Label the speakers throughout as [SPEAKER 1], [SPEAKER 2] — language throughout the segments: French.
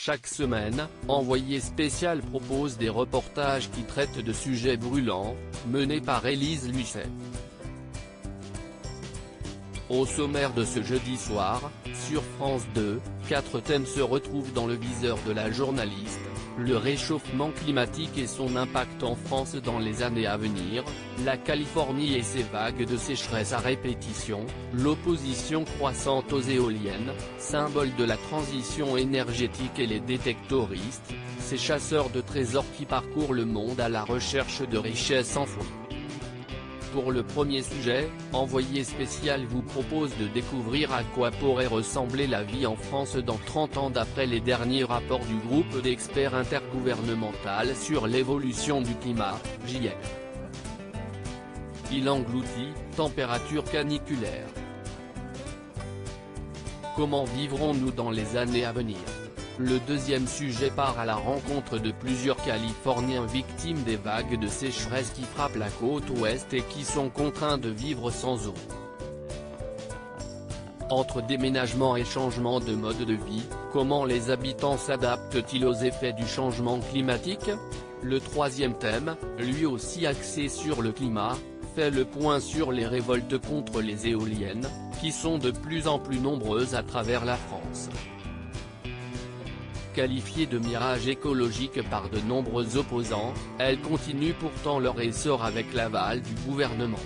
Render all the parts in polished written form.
[SPEAKER 1] Chaque semaine, Envoyé spécial propose des reportages qui traitent de sujets brûlants, menés par Élise Lucet. Au sommaire de ce jeudi soir, sur France 2, 4 thèmes se retrouvent dans le viseur de la journaliste: le réchauffement climatique et son impact en France dans les années à venir, la Californie et ses vagues de sécheresse à répétition, l'opposition croissante aux éoliennes, symbole de la transition énergétique, et les détectoristes, ces chasseurs de trésors qui parcourent le monde à la recherche de richesses enfouies. Pour le premier sujet, Envoyé spécial vous propose de découvrir à quoi pourrait ressembler la vie en France dans 30 ans d'après les derniers rapports du groupe d'experts intergouvernemental sur l'évolution du climat, GIEC. Il engloutit, température caniculaire. Comment vivrons-nous dans les années à venir? Le deuxième sujet part à la rencontre de plusieurs Californiens victimes des vagues de sécheresse qui frappent la côte ouest et qui sont contraints de vivre sans eau. Entre déménagement et changement de mode de vie, comment les habitants s'adaptent-ils aux effets du changement climatique? Le troisième thème, lui aussi axé sur le climat, fait le point sur les révoltes contre les éoliennes, qui sont de plus en plus nombreuses à travers la France. Qualifiées de mirage écologique par de nombreux opposants, elles continuent pourtant leur essor avec l'aval du gouvernement.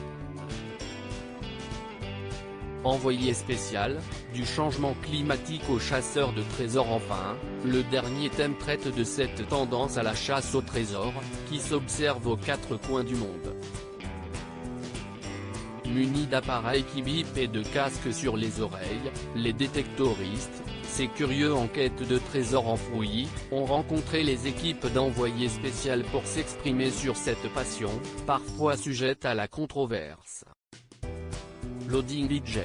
[SPEAKER 1] Envoyé spécial, du changement climatique aux chasseurs de trésors. Enfin, le dernier thème traite de cette tendance à la chasse aux trésors, qui s'observe aux quatre coins du monde. Munis d'appareils qui bipent et de casques sur les oreilles, les détectoristes, ces curieux en quête de trésors enfouis, ont rencontré les équipes d'Envoyé spécial pour s'exprimer sur cette passion, parfois sujette à la controverse. Loading DJ.